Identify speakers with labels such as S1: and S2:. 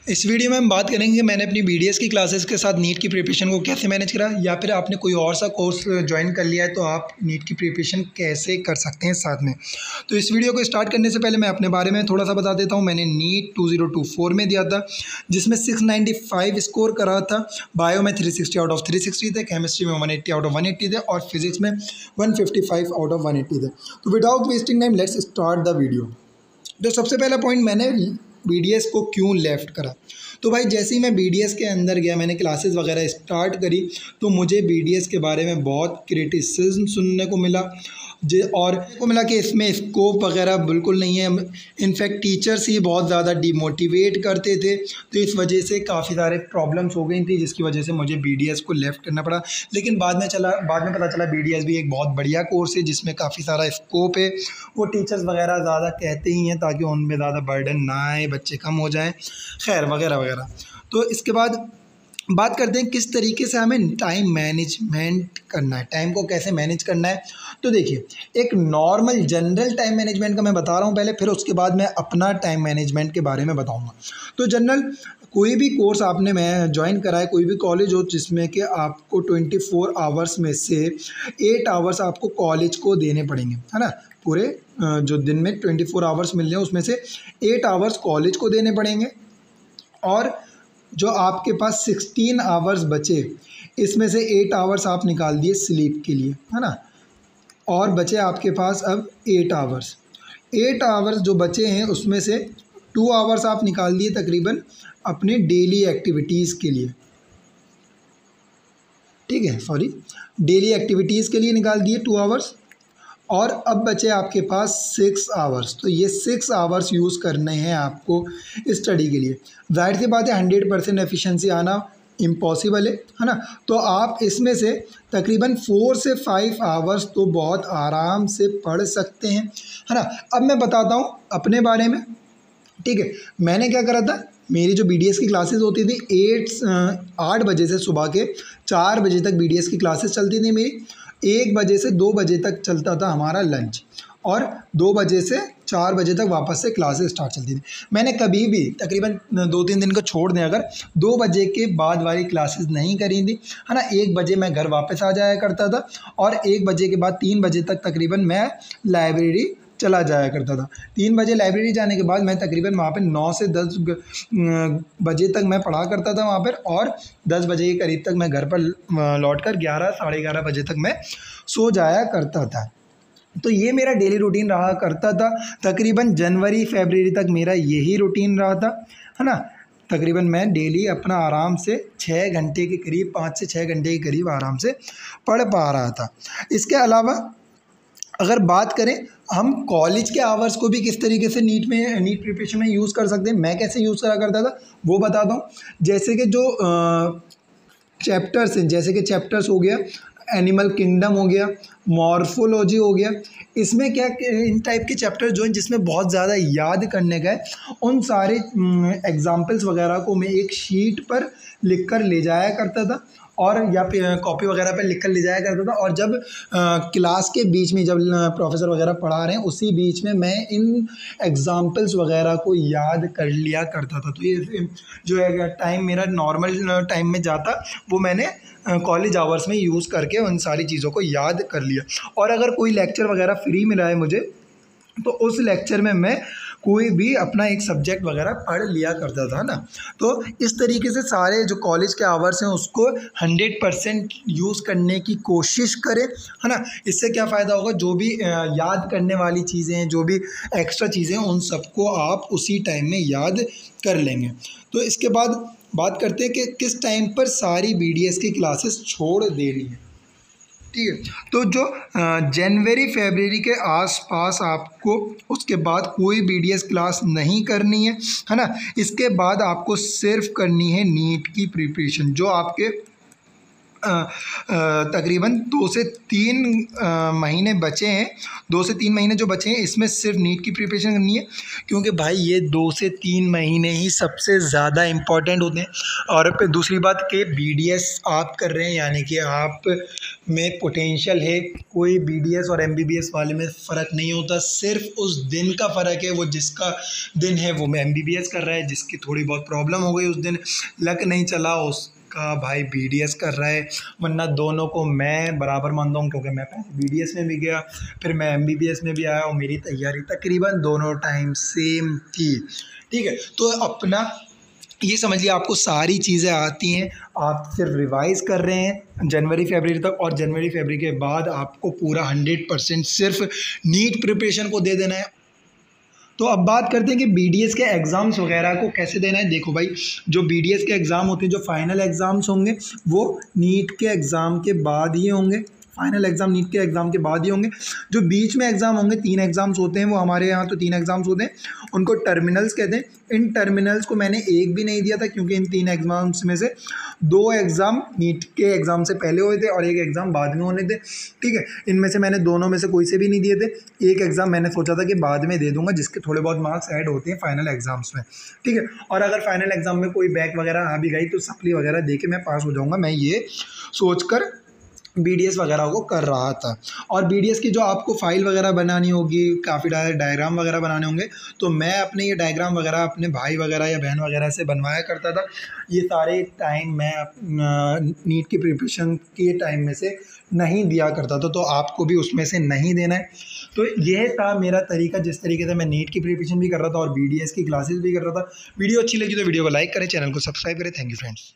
S1: इस वीडियो में हम बात करेंगे कि मैंने अपनी बीडीएस की क्लासेस के साथ नीट की प्रिपरेशन को कैसे मैनेज करा, या फिर आपने कोई और सा कोर्स ज्वाइन कर लिया है तो आप नीट की प्रिपरेशन कैसे कर सकते हैं साथ में। तो इस वीडियो को स्टार्ट करने से पहले मैं अपने बारे में थोड़ा सा बता देता हूँ। मैंने नीट 2024 में दिया था, जिसमें 695 स्कोर करा था। बायो में 360 आउट ऑफ 360 थे, केमिस्ट्री में 180 आउट ऑफ 180 थे और फिजिक्स में 155 आउट ऑफ 180 थे। तो without wasting time let's start the video. तो सबसे पहला पॉइंट, मैंने बीडीएस को क्यों लेफ़्ट करा। तो भाई जैसे ही मैं बीडीएस के अंदर गया, मैंने क्लासेस वगैरह स्टार्ट करी, तो मुझे बीडीएस के बारे में बहुत क्रिटिसिज्म सुनने को मिला और को मिला कि इसमें स्कोप वगैरह बिल्कुल नहीं है। इनफैक्ट टीचर्स ही बहुत ज़्यादा डिमोटिवेट करते थे, तो इस वजह से काफ़ी सारे प्रॉब्लम्स हो गई थी, जिसकी वजह से मुझे बीडीएस को लेफ़्ट करना पड़ा। लेकिन बाद में पता चला बीडीएस भी एक बहुत बढ़िया कोर्स है, जिसमें काफ़ी सारा स्कोप है। वो टीचर्स वगैरह ज़्यादा कहते ही हैं ताकि उन पर ज़्यादा बर्डन ना आए, बच्चे कम हो जाएँ, खैर वगैरह वगैरह। तो इसके बाद बात करते हैं किस तरीके से हमें टाइम मैनेजमेंट करना है, टाइम को कैसे मैनेज करना है। तो देखिए, एक नॉर्मल जनरल टाइम मैनेजमेंट का मैं बता रहा हूँ पहले, फिर उसके बाद मैं अपना टाइम मैनेजमेंट के बारे में बताऊँगा। तो जनरल कोई भी कोर्स आपने मैं ज्वाइन करा है, कोई भी कॉलेज हो जिसमें कि आपको 24 आवर्स में से 8 आवर्स आपको कॉलेज को देने पड़ेंगे, है ना। पूरे जो दिन में 24 आवर्स मिल रहे हैं उसमें से 8 आवर्स कॉलेज को देने पड़ेंगे, और जो आपके पास 16 आवर्स बचे, इसमें से 8 आवर्स आप निकाल दिए स्लीप के लिए, है ना, और बचे आपके पास अब 8 आवर्स। 8 आवर्स जो बचे हैं उसमें से 2 आवर्स आप निकाल दिए तकरीबन अपने डेली एक्टिविटीज़ के लिए, ठीक है, डेली एक्टिविटीज़ के लिए निकाल दिए 2 आवर्स, और अब बचे आपके पास 6 आवर्स। तो ये 6 आवर्स यूज़ करने हैं आपको स्टडी के लिए। जाहिर सी बात है 100% एफिशिएंसी आना इम्पॉसिबल है ना। तो आप इसमें से तकरीबन 4 से 5 आवर्स तो बहुत आराम से पढ़ सकते हैं, है ना। अब मैं बताता हूँ अपने बारे में, ठीक है। मैंने क्या करा था, मेरी जो बीडीएस की क्लासेस होती थी 8 बजे से सुबह के 4 बजे तक बीडीएस की क्लासेस चलती थी मेरी। 1 बजे से 2 बजे तक चलता था हमारा लंच, और 2 बजे से 4 बजे तक वापस से क्लासेस स्टार्ट चलती थी। मैंने कभी भी तकरीबन 2-3 दिन को छोड़ दें अगर 2 बजे के बाद वाली क्लासेस नहीं करी थी, है ना। 1 बजे मैं घर वापस आ जाया करता था, और 1 बजे के बाद 3 बजे तक तकरीबन मैं लाइब्रेरी चला जाया करता था। 3 बजे लाइब्रेरी जाने के बाद मैं तकरीबन वहाँ पे 9 से 10 बजे तक मैं पढ़ा करता था वहाँ पर, और 10 बजे के करीब तक मैं घर पर लौट कर 11 साढ़े 11 बजे तक मैं सो जाया करता था। तो ये मेरा डेली रूटीन रहा करता था। तकरीबन जनवरी फरवरी तक मेरा यही रूटीन रहा था, है ना। तकरीबन मैं डेली अपना आराम से 6 घंटे के करीब, 5 से 6 घंटे के करीब आराम से पढ़ पा रहा था। इसके अलावा अगर बात करें हम कॉलेज के आवर्स को भी किस तरीके से नीट प्रिपरेशन में यूज़ कर सकते हैं, मैं कैसे यूज़ करा करता था वो बताता हूँ। जैसे कि जो चैप्टर्स हैं, जैसे कि चैप्टर्स हो गया एनिमल किंगडम हो गया, मॉर्फोलॉजी हो गया, इसमें क्या इन टाइप के चैप्टर जो हैं जिसमें बहुत ज़्यादा याद करने का है, उन सारे एग्जाम्पल्स वगैरह को मैं एक शीट पर लिख कर ले जाया करता था, और या फिर कॉपी वगैरह पे लिख कर ले जाया करता था। और जब क्लास के बीच में जब प्रोफेसर वगैरह पढ़ा रहे हैं उसी बीच में मैं इन एग्जाम्पल्स वगैरह को याद कर लिया करता था। तो ये जो है टाइम मेरा नॉर्मल टाइम में जाता, वो मैंने कॉलेज आवर्स में यूज़ करके उन सारी चीज़ों को याद कर लिया। और अगर कोई लेक्चर वगैरह फ्री मिला है मुझे, तो उस लेक्चर में मैं कोई भी अपना एक सब्जेक्ट वगैरह पढ़ लिया करता था ना। तो इस तरीके से सारे जो कॉलेज के आवर्स हैं उसको 100% यूज़ करने की कोशिश करें, है ना। इससे क्या फ़ायदा होगा, जो भी याद करने वाली चीज़ें हैं, जो भी एक्स्ट्रा चीज़ें हैं, उन सबको आप उसी टाइम में याद कर लेंगे। तो इसके बाद बात करते हैं कि किस टाइम पर सारी बीडीएस की क्लासेस छोड़ देनी है, ठीक है। तो जो जनवरी फरवरी के आसपास आपको उसके बाद कोई बीडीएस क्लास नहीं करनी है ना। इसके बाद आपको सिर्फ करनी है नीट की प्रिपरेशन, जो आपके तकरीबन 2 से 3 महीने बचे हैं। 2 से 3 महीने जो बचे हैं इसमें सिर्फ नीट की प्रिपरेशन करनी है, क्योंकि भाई ये 2 से 3 महीने ही सबसे ज़्यादा इम्पॉर्टेंट होते हैं। और फिर दूसरी बात कि BDS आप कर रहे हैं, यानी कि आप में पोटेंशियल है। कोई BDS और MBBS वाले में फ़र्क नहीं होता, सिर्फ उस दिन का फ़र्क है। वो जिसका दिन है वो MBBS कर रहा है, जिसकी थोड़ी बहुत प्रॉब्लम हो गई उस दिन, लक नहीं चला, उसका भाई BDS कर रहा है। वरना दोनों को मैं बराबर मानता हूँ, क्योंकि मैं पहले BDS में भी गया, फिर मैं MBBS में भी आया और मेरी तैयारी तकरीबन दोनों टाइम सेम थी। ठीक है, तो अपना ये समझ लिया आपको सारी चीज़ें आती हैं, आप सिर्फ रिवाइज़ कर रहे हैं जनवरी फरवरी तक, और जनवरी फरवरी के बाद आपको पूरा 100% सिर्फ नीट प्रिपरेशन को दे देना है। तो अब बात करते हैं कि BDS के एग्ज़ाम्स वगैरह को कैसे देना है। देखो भाई, जो BDS के एग्ज़ाम होते हैं, जो फाइनल एग्ज़ाम्स होंगे वो नीट के एग्ज़ाम के बाद ही होंगे। फाइनल एग्ज़ाम नीट के एग्ज़ाम के बाद ही होंगे। जो बीच में एग्ज़ाम होंगे, 3 एग्ज़ाम्स होते हैं, वो हमारे यहाँ तो 3 एग्ज़ाम्स होते हैं, उनको टर्मिनल्स कहते हैं। इन टर्मिनल्स को मैंने एक भी नहीं दिया था, क्योंकि इन 3 एग्ज़ाम्स में से 2 एग्ज़ाम नीट के एग्ज़ाम से पहले हुए थे और 1 एग्ज़ाम बाद में होने थे। ठीक है, इनमें से मैंने दोनों में से कोई से भी नहीं दिए थे। एक एग्ज़ाम मैंने सोचा था कि बाद में दे दूंगा, जिसके थोड़े बहुत मार्क्स ऐड होते हैं फाइनल एग्ज़ाम्स में। ठीक है, और अगर फाइनल एग्ज़ाम में कोई बैक वगैरह आ भी गई तो सप्ली वगैरह दे के मैं पास हो जाऊँगा, मैं ये सोचकर BDS वगैरह को कर रहा था। और BDS की जो आपको फ़ाइल वगैरह बनानी होगी, काफ़ी डायग्राम वगैरह बनाने होंगे, तो मैं अपने ये डायग्राम वगैरह अपने भाई वगैरह या बहन वगैरह से बनवाया करता था। ये सारे टाइम मैं नीट की प्रिपरेशन के टाइम में से नहीं दिया करता था, तो आपको भी उसमें से नहीं देना है। तो यह था मेरा तरीका, जिस तरीके से मैं नीट की प्रिपरेशन भी कर रहा था और BDS की क्लासेस भी कर रहा था। वीडियो अच्छी लगी तो वीडियो को लाइक करें, चैनल को सब्सक्राइब करें। Thank you friends.